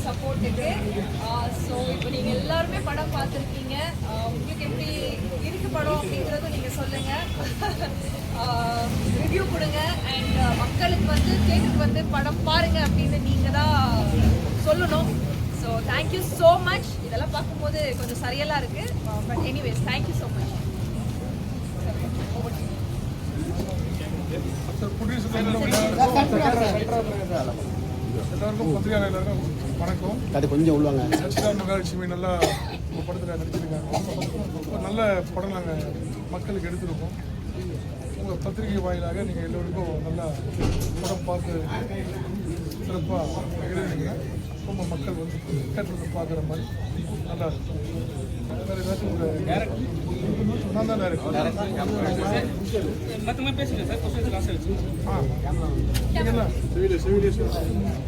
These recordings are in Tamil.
சப்போர்ட்டுக்கு. ஸோ இப்போ நீங்கள் எல்லாருமே படம் பார்த்துருக்கீங்க. உங்களுக்கு எப்படி இருக்கு படம் அப்படிங்கிறதும் நீங்கள் சொல்லுங்கள், ரிவ்யூ கொடுங்க. அண்ட் மக்களுக்கு வந்து தேட்டருக்கு வந்து படம் பாருங்கள் அப்படின்னு நீங்கள் தான் சொல்லணும். So thank you so much. இதெல்லாம் பார்க்கும்போது கொஞ்சம் சரியெல்லாம் இருக்குது. But anyways thank you so much. எல்லாருக்கும் பத்திரிகையாளர் எல்லாருக்கும் வணக்கம். அது கொஞ்சம் உள்ளாங்க. சச்சிதா மகாலட்சுமி நல்லா படத்தில் நடிச்சிருக்காங்க. ஒரு நல்ல படம் நாங்கள் மக்களுக்கு எடுத்துருக்கோம். உங்கள் பத்திரிகை வாயிலாக நீங்கள் எல்லோருக்கும் நல்லா படம் பார்த்து சிறப்பாக எழுதுனீங்க. ரொம்ப மக்கள் வந்து தேட்டருக்கு பார்க்குற மாதிரி நல்லா இருக்கும். வேறு ஏதாச்சும் ஒரு நான் தான்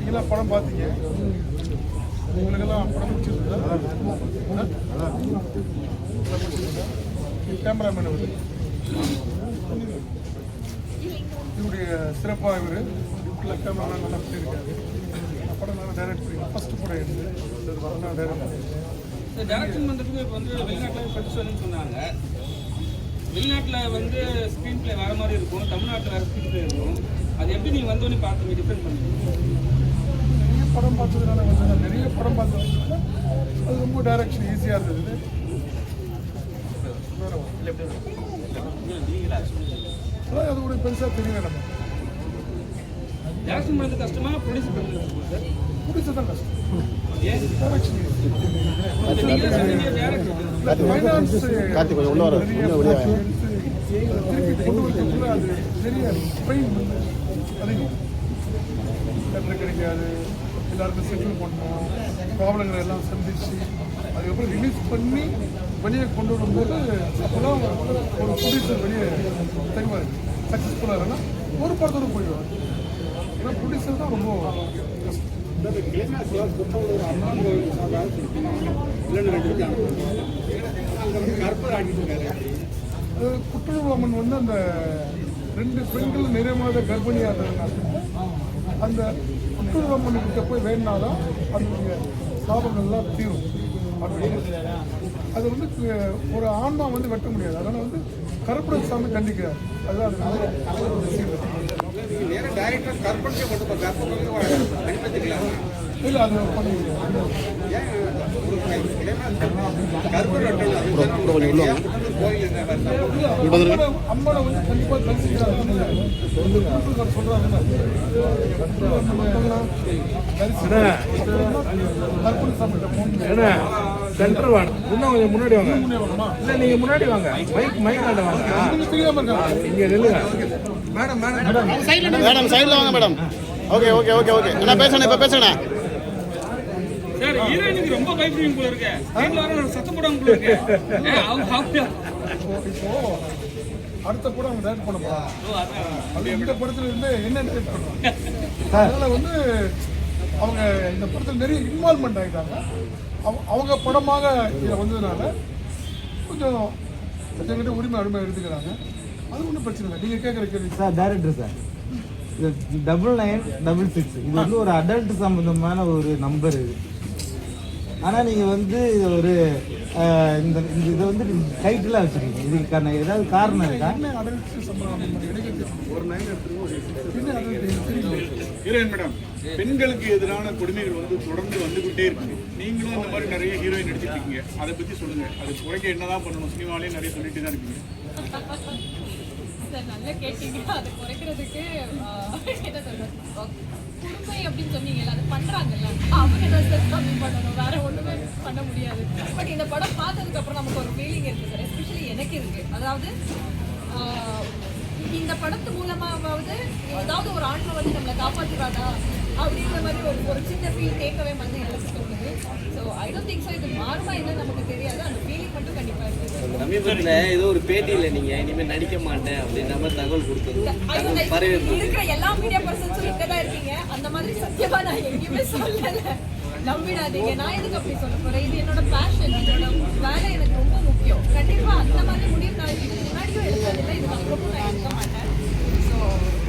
நீங்களாம் படம் பார்த்தீங்க. உங்களுக்கெல்லாம் படம் பிடிச்சிருந்தா கேமராமேன் அவர் இவருடைய சிறப்பாக இவர் கேமராமேன் நல்லா பண்ணியிருக்காரு. படம் நல்லா டைரக்ட் பண்ணி ஃபர்ஸ்ட் படம் எடுத்து வரலாம் டைரக்ட் பண்ணி டைரக்ஷன் பண்ணுறதுக்கு இப்போ வந்து வெளிநாட்டில் படிச்சுன்னு சொன்னாங்க. வெளிநாட்டில் வந்து ஸ்க்ரீன் பிளே வேறு மாதிரி இருக்கும், தமிழ்நாட்டில் வேறு ஸ்க்ரீன் பிளே இருக்கும். அது எப்படி நீங்கள் வந்தோடனே பார்த்து டிஃப்ரெண்ட் பண்ணுவீங்க? நிறைய படம் பார்த்ததுனால வந்து நிறைய படம் பார்த்ததுனால அது ரொம்ப டைரக்ஷன் ஈஸியாக இருந்தது. அது ஒரு பெருசாக தெரியல. நம்ம டைரக்ஷன் பண்ணுறது கஷ்டமாக ப்ரொடியூஸ் பண்ணுறது சார்? ப்ரொடியூசர் தான் கஷ்டம். ஏன் டைரக்ஷன் கார்த்தி கொஞ்சம் உள்ள வர திருப்பி கொண்டு வரதுக்குள்ள அது பெரிய பெயின் வந்து அதிகம். தேட்டர் கிடைக்காது, எல்லாருக்கும் செட்டில் பண்ணணும், ப்ராப்ளங்கள் எல்லாம் சந்திச்சு அதுக்கப்புறம் ரிலீஸ் பண்ணி வெளியே கொண்டு வரும்போது அப்போலாம் ஒரு ப்ரொடியூசர் வெளியே தெரிவார் சக்ஸஸ்ஃபுல்லாக இல்லைன்னா ஒரு படத்தோடு போயிடுவார். ஏன்னா ப்ரொடியூசர் தான் ரொம்ப கஷ்டம். குற்றவாளி அம்மன் வந்து அந்த 2 பெண்கள் நிறைமாத கர்ப்பிணியாக இருந்ததுனால அந்த குற்றவாளி அம்மன் கிட்ட போய் வேணாதான் அதனுடைய சாபங்கள்லாம் தீரும். அது வந்து ஒரு ஆன்மா வந்து வெட்ட முடியாது. அதனால வந்து கருப்பட சாமி கண்டிக்கிறார். அதுதான் இல்லை அது பண்ண முடியாது. அம்மனை வந்து கண்டிப்பாக தரிசிக்கிறாங்க. சொல்றாங்க கருப்பண சாமி சென்டர் வாங்க, இன்னும் கொஞ்சம் முன்னாடி வாங்க. இல்லை நீங்க முன்னாடி வாங்க, மைக் ஆண்ட வாங்க. இங்க நில்லுங்க மேடம். மேடம் சைடில் வாங்க madam. Okay okay okay okay என்ன பேசுறேன் இப்போ பேசுறேன் சார். ஹீரோயினுக்கு ரொம்ப பயப்படுவீங்க போல இருக்கு. சத்தம் போடாம போல இருக்கு. இப்போ அடுத்த படம் அவங்க டைரக்ட் பண்ண போறாங்க. அது இந்த படத்துல இருந்து என்ன டைரக்ட் பண்றாங்க. அதனால வந்து அவங்க இந்த படத்தில் நிறைய இன்வால்மெண்ட் ஆகிட்டாங்க. அவங்க படமாக இதை வந்ததுனால கொஞ்சம் என்கிட்ட உரிமை அருமை எடுத்துக்கிறாங்க. அது ஒன்றும் பிரச்சனை இல்லை. நீங்கள் கேட்குற கேள்வி சார் டேரக்டர் சார், 9966 இது வந்து ஒரு அடல்ட் சம்பந்தமான ஒரு நம்பர் இது. ஆனால் நீங்கள் வந்து ஒரு இந்த இதை வந்து டைட்டிலாக வச்சுருக்கீங்க. இதுக்கான ஏதாவது காரணம் இருக்கா? ஹீரோயின் மேடம், பெண்களுக்கு எதிரான கொடுமைகள் வந்து தொடர்ந்து வந்துகிட்டே இருக்கு. நீங்களும் இந்த மாதிரி நிறைய ஹீரோயின் நடிச்சிருக்கீங்க. அதை பற்றி சொல்லுங்க. அது குறைக்க என்னதான் பண்ணணும்? சினிமாலேயே நிறைய சொல்லிட்டு தான் இருக்கீங்க. நல்லா கேட்டீங்க. அதை குறைக்கிறதுக்கு என்ன சொல்றது, குடும்பை அப்படின்னு சொன்னீங்கல்ல, அது பண்றாங்கல்ல, அவங்க தான் சார் கம்மி பண்ணணும், வேற ஒண்ணுமே பண்ண முடியாது. பட் இந்த படம் பார்த்ததுக்கு அப்புறம் நமக்கு ஒரு ஃபீலிங் இருக்கு சார். எஸ்பெஷலி எனக்கு இருக்கு. அதாவது இந்த படத்து மூலமாவது ஏதாவது ஒரு ஆன்மை வந்து நம்மளை காப்பாற்றுறாதா அப்படிங்கிற மாதிரி ஒரு சின்ன ஃபீல் கேட்கவே வந்து எனக்கு தோணுது. So I don't think so இது மாறுமா என்னன்னு நமக்கு தெரியாது. அந்த ஃபீலிங் மட்டும் கண்டிப்பாக இருக்குது. சமீபத்தில் ஏதோ ஒரு பேட்டியில் நீங்கள் இனிமேல் நடிக்க மாட்டேன் அப்படின்ற மாதிரி தகவல் கொடுத்தது இருக்கிற எல்லா மீடியா பர்சன்ஸும் இங்கே தான் இருக்கீங்க. அந்த மாதிரி சத்தியமாக நான் எங்கேயுமே சொல்லலை, நம்பிடாதீங்க. நான் எதுக்கு அப்படி சொல்ல போகிறேன்? இது என்னோட பேஷன், என்னோட வேலை எனக்கு ரொம்ப முக்கியம். கண்டிப்பாக அந்த மாதிரி முடியும் நான் இதுக்கு முன்னாடியும் எடுத்ததில்லை, இதுக்கு அப்புறமும் நான் எடுக்க மாட்டேன். ஸோ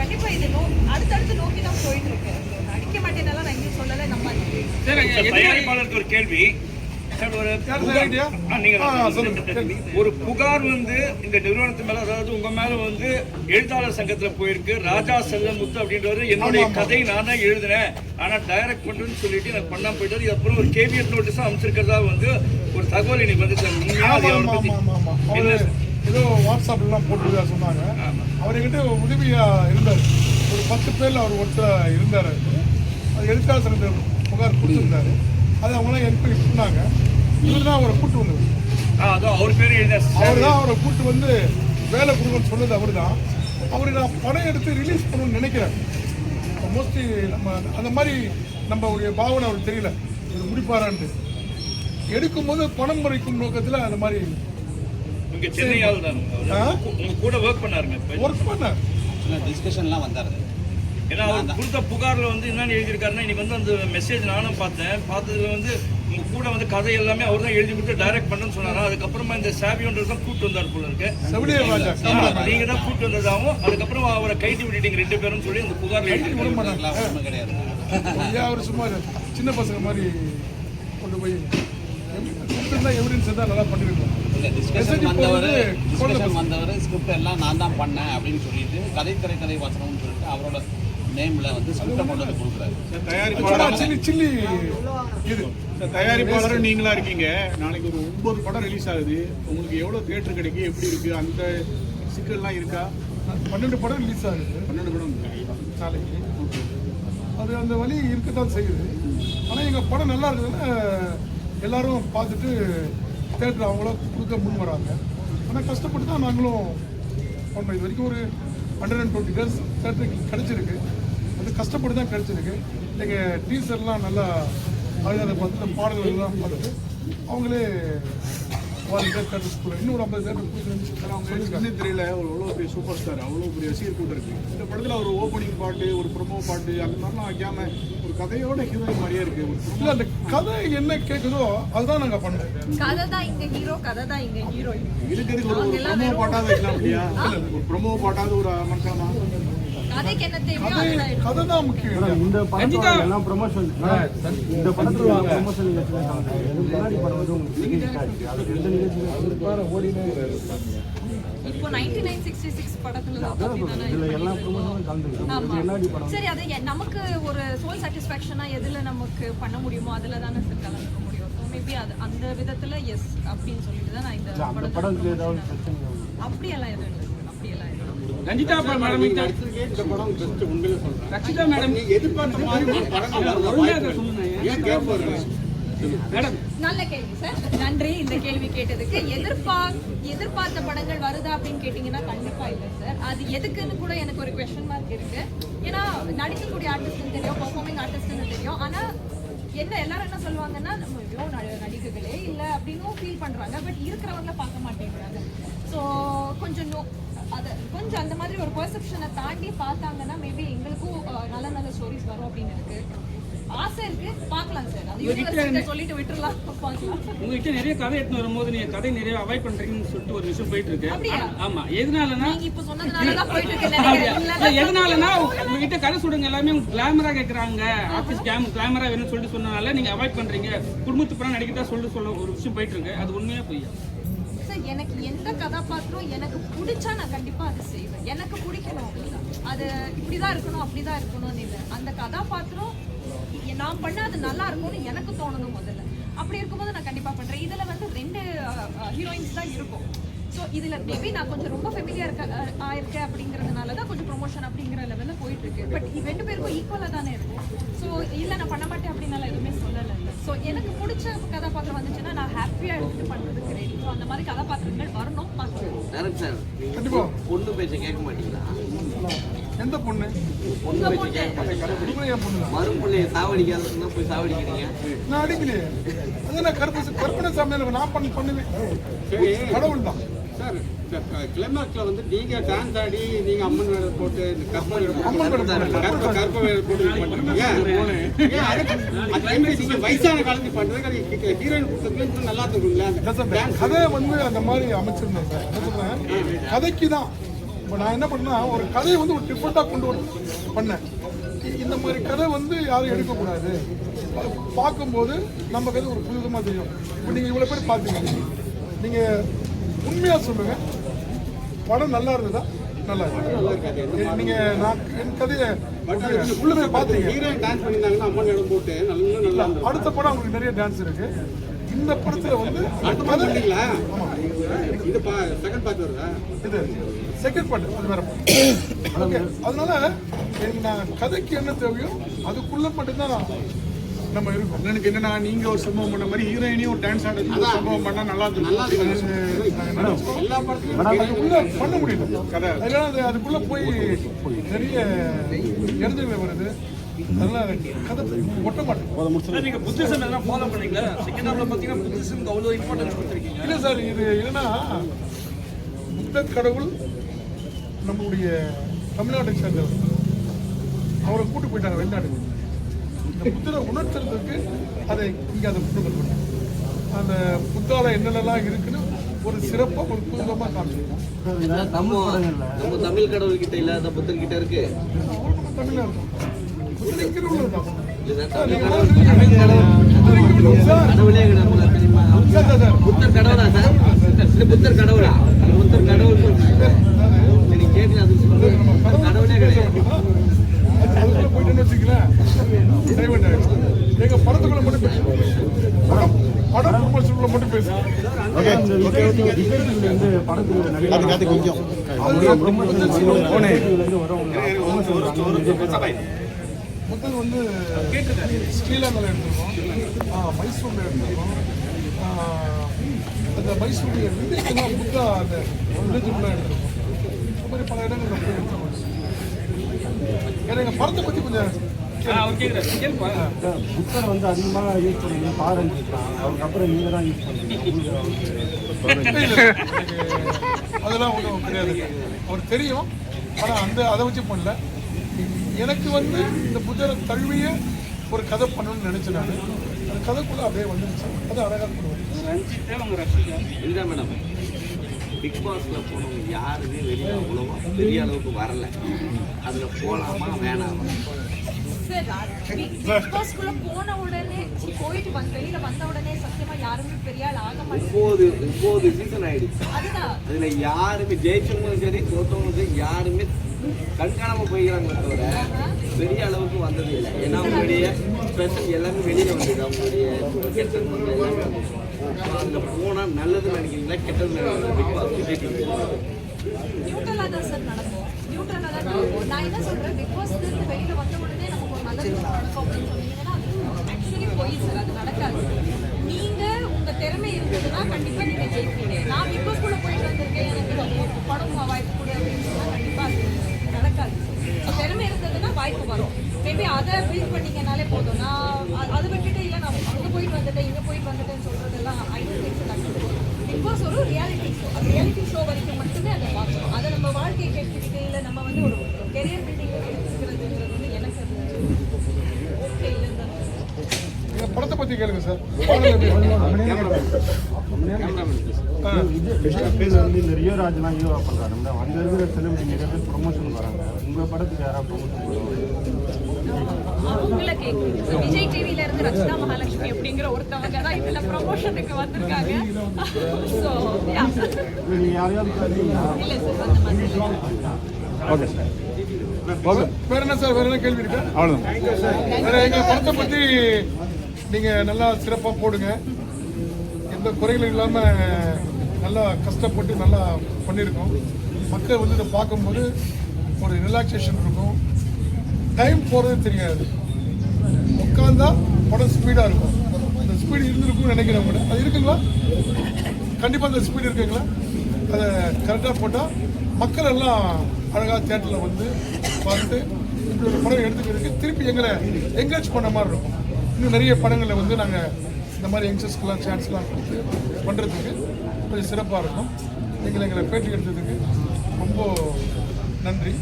கண்டிப்பாக இது அடுத்தடுத்து நோக்கி தான் போயிட்டு இருக்கேன். நடிக்க மாட்டேன்னால நான் எங்கேயும் சொல்லலை, நம்பாதீங்க. தயாரிப்பாளருக்கு ஒரு கேள்வி சார். ஒரு யார் தயாரிட்டியா? சொல்லுங்க. ஒரு புகார் வந்து இந்த நிறுவனத்து மேல, அதாவது உங்க மேல வந்து எழுத்தாளர் சங்கத்துல போயிருக்கு. ராஜா செல்லமுத்து அப்படின்றவர் என்னுடைய கதை நான் தான் எழுதினேன், ஆனா டைரக்ட் பண்றேன்னு சொல்லிட்டு எனக்கு பண்ணாம போயிட்டாரு. அப்புறம் ஒரு கேவியட் நோட்டீஸா அமைச்சிருக்கிறதா வந்து ஒரு தகவல் இன்னைக்கு வந்து அவரு ஏதோ வாட்ஸ்அப்லாம் போட்டு சொன்னாங்க. அவர் என்கிட்ட உதவியா இருந்தார். ஒரு 10 பேர்ல அவர் ஒருத்தர் இருந்தார். அது எழுத்தாளர் சங்கத்தில் புகார் கொடுத்துருந்தாரு. அது அவங்களாம் என்கொயரி பண்ணாங்க. இவர் தான் அவரை கூட்டு வந்தவர். அவர் பேர் அவர் தான் அவரை கூட்டு வந்து வேலை கொடுக்கணும்னு சொன்னது அவர் தான். அவருக்கு நான் படம் எடுத்து ரிலீஸ் பண்ணணும்னு நினைக்கிறேன். மோஸ்ட்லி நம்ம அந்த மாதிரி நம்மளுடைய பாவனை அவருக்கு தெரியல, இது முடிப்பாரான்ட்டு. எடுக்கும்போது பணம் முறைக்கும் நோக்கத்தில் அந்த மாதிரி சென்னையால் தான் உங்க கூட ஒர்க் பண்ணார். டிஸ்கஷன்லாம் வந்தாரு. ஏன்னா அவர் கொடுத்த புகார்ல வந்து என்னன்னு எழுதியிருக்காருன்னா, இன்னைக்கு வந்து அந்த மெசேஜ் நானும் பார்த்ததுல வந்து உங்க கூட வந்து கதை எல்லாமே அவர் தான் எழுதி கொடுத்து டைரக்ட் பண்ணணும்னு சொன்னாரா. அதுக்கப்புறமா இந்த சாவியோன்றது தான் கூட்டு வந்தார் போல இருக்கு. நீங்க தான் கூட்டு வந்ததாகவும் அதுக்கப்புறம் அவரை கைது விட்டுட்டீங்க 2 பேரும் சொல்லி அந்த புகார்ல எழுதிருக்காங்க. கிடையாது. அவர் சும்மா சின்ன பசங்க மாதிரி கொண்டு போய் எவிடன்ஸ் தான் நல்லா பண்ணிருக்கோம். டிஸ்கஷன் வந்தவர் ஸ்கிரிப்ட் எல்லாம் நான் தான் பண்ணேன் அப்படின்னு சொல்லிட்டு கதை வசனம்னு சொல்லிட்டு அவரோட நேம்ல வந்து ஸ்கிரிப்டை கொண்டு வந்து கொடுக்குறாரு. தயாரிப்பாளரும் நீங்களா இருக்கீங்க. நாளைக்கு ஒரு 9 படம் ரிலீஸ் ஆகுது. உங்களுக்கு எவ்வளவு தியேட்டர் கிடைக்கும், எப்படி இருக்கு, அந்த சிக்கல்லாம் இருக்கா? 12 படம் ரிலீஸ் ஆகுது. 12 படம் நாளைக்கு. அது அந்த வழி இருக்கத்தான் செய்யுது. ஆனால் எங்கள் படம் நல்லா இருக்குதுன்னு எல்லாரும் பார்த்துட்டு தேட்டர் அவங்கள கொடுக்க முன் வராங்க. ஆனால் கஷ்டப்பட்டு தான் நாங்களும் பண்ணோம். இது வரைக்கும் ஒரு 120 டேஸ் தேட்டருக்கு கிடச்சிருக்கு. அது கஷ்டப்பட்டு தான் கிடச்சிருக்கு. எங்கள் டீச்சர்லாம் நல்லா அதை பார்த்து பாடல்கள் எல்லாம் பார்த்துட்டு அவங்களே தேட்டர் ஸ்கூலில் இன்னொரு 50 தேட்டர் அவங்க தெரியல. அவ்வளோ பெரிய சூப்பர் ஸ்டார், அவ்வளோ பெரிய ரசிகர் கூட்டம் இருக்கு. இந்த படத்தில் ஒரு ஓப்பனிங் பாட்டு, ஒரு ப்ரொமோ பாட்டு அந்த மாதிரிலாம் வைக்காம ஒரு கதையோட ஹீரோயின் மாதிரியே இருக்கு. இல்லை, அந்த கதை என்ன கேட்குதோ அதுதான் நாங்கள் பண்ணோம். கதை தான் இங்க ஹீரோ, கதை தான் இங்க ஹீரோயின். இருக்கிறதுக்கு ஒரு ப்ரொமோ பாட்டாவது வைக்கலாம் இல்லையா? ஒரு ப்ரொமோ பாட்டாவது ஒரு மனுஷனா கதைக்கு என்ன தேவையோ அதுதான் எடுக்கணும். கதை தான் முக்கியம். இந்த படத்துல எல்லாம் ப்ரொமோஷன், இந்த படத்துல ப்ரொமோஷன் முன்னாடி படம் வந்து உங்களுக்கு அது எந்த நிகழ்ச்சியும் ஓடினே இப்போ 9966 படத்துல அப்படிதானே இதுல எல்லா ப்ரொமோஷனும் கலந்துருக்கு. முன்னாடி படம் சரி, அது நமக்கு ஒரு சோல் சாட்டிஸ்ஃபேக்ஷனா எதுல நமக்கு பண்ண முடியுமோ அதுல தானே சார் கலந்துக்க முடியும். ஸோ மேபி அது அந்த விதத்துல எஸ் அப்படின்னு சொல்லிட்டு தான் நான் இந்த படத்துல ஏதாவது பிரச்சனை அப்படியெல்லாம் எதுவும் இல்லை. அப்படியெல்லாம் எதுவும் ரஞ்சிதா மேடம் இந்த படம் பெஸ்ட் உண்மையிலே சொல்றேன். ரஞ்சிதா மேடம் நீங்க எதிர்பார்த்த மாதிரி படம் ஒழுங்கா சொல்லுங்க. ஏன் கேப் வருது மேடம்? நல்ல கேள்வி சார், நன்றி இந்த கேள்வி கேட்டதுக்கு. எதிர்பார்த்த படங்கள் வருதா அப்படின்னு கேட்டீங்கன்னா கண்டிப்பா இல்லை சார். அது எதுக்குன்னு கூட எனக்கு ஒரு குவெஸ்சன் மார்க் இருக்கு. ஏன்னா நடிக்கக்கூடிய ஆர்டிஸ்ட்னு தெரியும், பெர்ஃபார்மிங் ஆர்டிஸ்ட்னு தெரியும். ஆனா என்ன எல்லாரும் என்ன சொல்லுவாங்கன்னா நம்ம இவ்வளோ நடிகர்களே இல்லை அப்படின்னும் ஃபீல் பண்றாங்க. பட் இருக்கிறவங்கள பார்க்க மாட்டேங்கிறாங்க. ஸோ கொஞ்சம் அந்த மாதிரி ஒரு பெர்செப்ஷனை தாண்டி பார்த்தாங்கன்னா மேபி எங்களுக்கும் நல்ல நல்ல ஸ்டோரிஸ் வரும் அப்படின்னு இருக்கு. ஆசை இருக்கு, பார்க்கலாம் சார். அது யூனிவர்சிட்டியில சொல்லிட்டு விட்டுறலாம், பார்க்கலாம். உங்ககிட்ட நிறைய கதை எடுத்து வரும்போது நீங்க கதை நிறைய அவாய்ட் பண்றீங்கன்னு சொல்லிட்டு ஒரு விஷயம் போயிட்டு இருக்கு. ஆமா, எதனாலனா நீங்க இப்ப சொன்னதுனால தான் போயிட்டு இருக்கு. எதனாலனா உங்ககிட்ட கதை சொல்றவங்க எல்லாமே கிளாமரா கேக்குறாங்க, ஆபீஸ் கிளாமரா வேணும்னு சொல்லிட்டு சொன்னனால நீங்க அவாய்ட் பண்றீங்க. குடும்பத்து படம் நடிக்கிறதா சொல்ல ஒரு விஷயம் போயிட்டு இருக்கு. அது உண்மையா பொய்யா? சார், எனக்கு எந்த கதாபாத்திரம் எனக்கு பிடிச்சா நான் கண்டிப்பா அது செய்வேன். எனக்கு பிடிக்கணும் அப்படிதான். அது இப்படிதான் இருக்கணும் அப்படிதான் இருக்கணும்னு இல்லை. அந்த கதாபாத்திரம் நான் பண்ண அது நல்லா இருக்கும்னு எனக்கு தோணணும் முதல்ல. அப்படி இருக்கும்போது நான் கண்டிப்பா பண்றேன். இதுல வந்து 2 ஹீரோயின்ஸ் தான் இருக்கும். ஸோ இதுல மேபி நான் கொஞ்சம் ரொம்ப ஃபெமிலியர் ஆயிருக்கேன் அப்படிங்கிறதுனால தான் கொஞ்சம் ப்ரொமோஷன் அப்படிங்கிற லெவலில் போயிட்டு இருக்கு. பட் 2 பேருக்கும் ஈக்குவலாக தானே இருக்கும். ஸோ இல்லை நான் பண்ண மாட்டேன் அப்படின்னால எதுவுமே சொல்லலை. ஸோ எனக்கு பிடிச்ச கதாபாத்திரம் வந்துச்சுன்னா நான் ஹாப்பியாக எடுத்துட்டு பண்ணுறதுக்கு ரெடி. ஸோ அந்த மாதிரி கதாபாத்திரங்கள் வரணும், பார்க்கணும். சார் பொண்ணு பேச்ச கேட்க மாட்டீங்களா? எந்த பொண்ணு? பொண்ணு பேச்ச கேட்க மாட்டீங்களா? மறுபடியும் சாவடிக்காத போய் சாவடிக்கிறீங்க. நான் அடிக்கலையே. அது நான் கற்பனை சாமியார் நான் பண்ணுவேன். கடவுள் தான் சார். கிளைமேக்ஸ்ல வந்து நீங்க டான்ஸ் ஆடி நீங்க அம்மன் வேலை போட்டு கற்ப வேலை போட்டு நீங்க வயசான காலத்துக்கு பண்றது ஹீரோயின் கொடுத்தது நல்லா இருக்குங்களா? கதை வந்து அந்த மாதிரி அமைச்சிருந்தேன் சார். என்ன சொல்றேன், கதைக்கு தான். இப்போ நான் என்ன பண்ணேன்னா ஒரு கதையை வந்து ஒரு டிஃப்ரெண்டாக கொண்டு பண்ணேன். இந்த மாதிரி கதை வந்து யாரும் எடுக்கக்கூடாது. பார்க்கும்போது நம்ம கதை ஒரு புதுவிதமாக தெரியும். இப்போ நீங்கள் இவ்வளோ பேர் பார்த்தீங்க, நீங்கள் உண்மையாக சொல்லுங்கள், படம் நல்லா இருந்ததா? நல்லா இருக்கு. நீங்கள் நான் என் கதையை உள்ள போய் பார்த்தீங்க. ஹீரோயின் டான்ஸ் பண்ணியிருந்தாங்கன்னா அம்மன் இடம் போட்டு நல்லா அடுத்த படம் அவங்களுக்கு நிறைய டான்ஸ் இருக்கு. இந்த படத்துல வந்து அடுத்த படம் இல்லைங்களா? இது செகண்ட் பார்ட் வருதா? இது செகண்ட் பார்ட், அது வேற ஓகே. அதனால எனக்கு நான் கதைக்கு என்ன தேவையோ அதுக்குள்ள மட்டும்தான் நம்ம இருக்கோம். எனக்கு என்னன்னா நீங்க ஒரு சம்பவம் பண்ண மாதிரி ஹீரோயினையும் ஒரு டான்ஸ் ஆட சம்பவம் பண்ணா நல்லா இருக்கும். எல்லா படத்துலையும் அதுக்குள்ள பண்ண முடியல கதை. அதனால அதுக்குள்ள போய் நிறைய எழுதுகளை வருது. அதனால கதை ஒட்ட மாட்டேன். நீங்க புத்திசம் எல்லாம் ஃபாலோ பண்ணீங்களா? செகண்ட் ஹாஃப்ல பாத்தீங்கன்னா புத்திசம்க்கு அவ்வளவு இம்பார்ட்டன்ஸ் கொடுத்துருக்கீங்க. இல்லை சார், இது என்னன்னா புத்த கடவுள் நம்மளுடைய தமிழ்நாட்டை சேர்ந்தவர். அவரை கூட்டு போயிட்டாங்க வெளிநாட்டுக்கு. இந்த புத்தரை உணர்த்துறதுக்கு அதை இங்கே அதை கொண்டு வரணும். அந்த புத்தால என்னென்னலாம் இருக்குன்னு ஒரு சிறப்பாக ஒரு புதுமாக காமிச்சிருக்கோம். நம்ம தமிழ் கடவுள் கிட்ட இல்லாத புத்தர் கிட்ட இருக்கு. அவருக்கு தமிழாக இருக்கும். புத்தர் இங்கே உள்ளதுதான். கடவுளே கிடையாது தெரியுமா? புத்தர் கடவுளா சார்? புத்தர் கடவுளா? புத்தர் கடவுள் நீங்க கேட்கல. அது கடவுளே கிடையாது. அதுக்குள்ள போயிட்டு வச்சுக்கலாம். எங்க படத்துக்குள்ள மட்டும் பேசுவோம். படம் ப்ரொமோஷனுக்குள்ள மட்டும் பேசுவோம். கொஞ்சம் முதல் வந்து ஸ்ரீலங்காவில் எடுத்துருக்கோம், மைசூரில் எடுத்துருக்கோம். அந்த மைசூரிய வில்லேஜ்லாம் புத்தா அந்த வில்லேஜுக்குள்ளே எடுத்துருக்கோம். இந்த மாதிரி பல இடங்கள் போய் எடுத்துருக்கோம். ஏன்னா எங்கள் படத்தை பற்றி கொஞ்சம் புத்தரை வந்து அதிகமாக யூஸ் பண்ணுறீங்க, ஆரம்பிச்சிருக்காங்க. அதுக்கப்புறம் நீங்கள் தான் யூஸ் பண்ணுறீங்க. அதெல்லாம் ஒன்றும் கிடையாது. அவர் தெரியும், ஆனால் அதை வச்சு பண்ணல. எனக்கு வந்து இந்த புத்தரை தழுவிய ஒரு கதை பண்ணணும்னு நினைச்சேன். நான் அந்த கதைக்குள்ள அப்படியே வந்துருச்சு. அதை அழகாக பண்ணுவேன். இல்லை மேடம், பிக் பாஸ்ல போனவங்க யாருமே வெளியே அவ்வளவா பெரிய அளவுக்கு வரல. அதுல போலாமா வேணாமா? பிக் பாஸ்க்குள்ள போன உடனே போயிட்டு வெளியில வந்த உடனே சத்தியமா யாருமே பெரிய ஆள் ஆக மாட்டாங்க. 9 சீசன் ஆயிடுச்சு. அதுதான் அதுல யாருமே ஜெயிச்சவங்களும் சரி தோத்தவங்களும் சரி யாருமே கண்காணாம போய்கிறாங்க தவிர பெரிய அளவுக்கு வந்தது இல்லை. ஏன்னா அவங்களுடைய ஸ்பெஷல் எல்லாமே வெளியில வந்தது. அவங்களுடைய கெட்டது வந்து எல்லாமே வந்துச்சு. அதுல போனா நல்லதுன்னு நினைக்கிறீங்களா கெட்டது நினைக்கிறீங்களா? பிக் பாஸ் நியூட்ரலா தான் சார் நடக்கும். நியூட்ரலா தான் நடக்கும். நான் என்ன சொல்றேன், பிக் பாஸ்ல இருந்து வெளியில வந்த உடனே நமக்கு ஒரு நல்ல விஷயம் நடக்கும் அப்படின்னு சொன்னீங்கன்னா ஆக்சுவலி போய் சார் அது நடக்காது. நீங்க உங்க திறமை இருந்ததுன்னா கண்டிப்பா நீங்க ஜெயிப்பீங்க. நான் பிக் பாஸ்க்குள்ள போயிட்டு வந்திருக்கேன், எனக்கு படம் வாய்ப்பு கொடு அப்படின்னு சொன்னா கண்டிப்பா அது நடக்காது. திறமை இருந்ததுன்னா வாய்ப்பு வரும். மேபி அதை பில்ட் பண்ணீங்கனாலே போதும். நான் அதை விட்டுட்டு இல்லை நான் அங்கே போயிட்டு வந்துட்டேன் இங்கே போயிட்டு வந்துட்டேன்னு சொல்றதெல்லாம் பிக் பாஸ் ஒரு ரியாலிட்டி ஷோ. அந்த ரியாலிட்டி ஷோ வரைக்கும் மட்டுமே அதை பார்க்கணும். அதை நம்ம வாழ்க்கையை கேட்டுக்கிட்டு இல்லை நம்ம வந்து ஒரு கெரியர் பில்டிங் எடுத்துக்கிறதுங்கிறது வந்து எனக்கு ஓகே இல்லைன்னு எங்கள் படத்தை பற்றி கேளுங்க சார். இந்த ரியோ ராஜ்லாம் ஹீரோ பண்ணுறாங்க. அங்கே இருக்கிற செலிபிரிட்டி நிறைய பேர் ப்ரொமோஷன் வராங்க. உங்கள் படத்துக்கு யாராவது ப்ரொமோஷன் பண்ணுவாங்க? அவங்கள கேட்குறீங்க. விஜய் டிவில இருந்து ரச்சனா மகாலட்சுமி அப்படிங்கிற ஒருத்தவங்க தான் இதுல ப்ரமோஷனுக்கு வந்திருக்காங்க. ஸோ நீங்கள் யாரையாவது இல்லை சார் அந்த மாதிரி. Okay sir. வேற என்ன சார், வேற என்ன கேள்வி இருக்கா? அவ்வளோதான். வேற எங்கள் படத்தை பற்றி நீங்கள் நல்லா சிறப்பாக போடுங்க. எந்த குறைகளும் இல்லாமல் நல்லா கஷ்டப்பட்டு நல்லா பண்ணியிருக்கோம். மக்கள் வந்து இதை பார்க்கும்போது ஒரு ரிலாக்ஸேஷன் இருக்கும். டைம் போகிறது தெரியாது. உட்காந்தா படம் ஸ்பீடாக இருக்கும். அந்த ஸ்பீடு இருந்திருக்கும்னு நினைக்கிறேன் கூட. அது இருக்குங்களா? கண்டிப்பாக அந்த ஸ்பீடு இருக்குங்களா? அதை கரெக்டாக போட்டால் மக்கள் எல்லாம் அழகாக தியேட்டரில் வந்து பார்த்து இப்படி ஒரு படம் எடுத்துக்கிறதுக்கு திருப்பி எங்களை என்கரேஜ் பண்ண மாதிரி இருக்கும். இன்னும் நிறைய படங்களில் வந்து நாங்கள் இந்த மாதிரி யங்ஸ்டர்ஸ்க்கெலாம் சான்ஸ்லாம் கொடுத்து பண்ணுறதுக்கு கொஞ்சம் சிறப்பாக இருக்கும். எங்களை பேட்டி எடுத்ததுக்கு ரொம்ப நன்றி.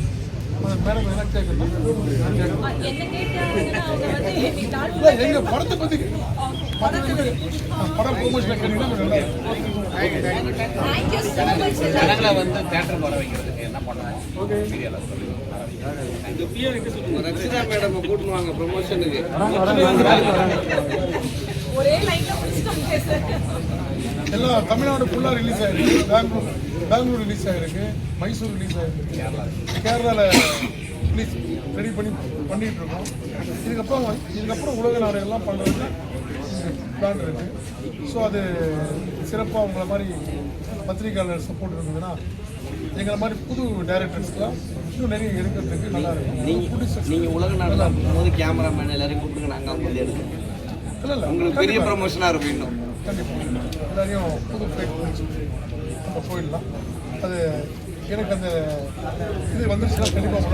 மேடம் என்ன கேட்கணும்? எங்கள் படத்தை பற்றி படம் ப்ரொமோஷன் கேட்டீங்கன்னா நல்லா ஜனங்களை வந்து தியேட்டருக்கு வர வைக்கிறதுக்கு என்ன பண்ணுவோம்? இந்த பிஆர் கிட்ட சொல்லுங்க. ரக்ஷிதா மேடம் கூட்டின்னு வாங்க ப்ரொமோஷனுக்கு. ஒரே லைன்ல முடிச்சிட்டாங்க சார். எல்லாம் தமிழ்நாடு ஃபுல்லாக ரிலீஸ் ஆகிருக்கு. பெங்களூர் ரிலீஸ் ஆகிருக்கு, மைசூர் ரிலீஸ் ஆகிருக்கு, கேரளாவில் ரிலீஸ் ரெடி பண்ணிட்டு இருக்கோம். இதுக்கப்புறம் உலக நாடுகள்லாம் பண்ணுறதுக்கு பிளான் இருக்குது. ஸோ அது சிறப்பாக உங்களை மாதிரி பத்திரிகையாளர் சப்போர்ட் இருந்ததுன்னா எங்களை மாதிரி புது டைரக்டர்ஸ்லாம் இன்னும் நிறைய எடுக்கிறதுக்கு நல்லா இருக்கும். நீங்கள் உலக நாடெல்லாம் போகும்போது கேமராமேன் எல்லாரையும் கூப்பிடுங்க, நாங்கள் வந்து எடுக்கிறோம். இல்லை உங்களுக்கு பெரிய ப்ரமோஷனாக இருக்கும் இன்னும். கண்டிப்பாக எல்லாரையும் புது ஃப்ளைட் நம்ம போயிடலாம். அது எனக்கு அந்த இது வந்துருச்சுன்னா கண்டிப்பாக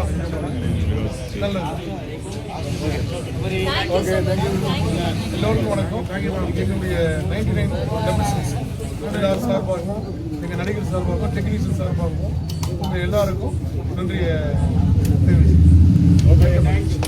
நல்லது. Okay, thank you. எல்லோருக்கும் வணக்கம். எங்களுடைய 9966 சார்பாகவும் எங்கள் நடிகர் சார்பாகவும் டெக்னீஷியன் சார்பாகவும் உங்கள் எல்லாருக்கும் நன்றியை தெரிவிச்சு. Okay, thank you.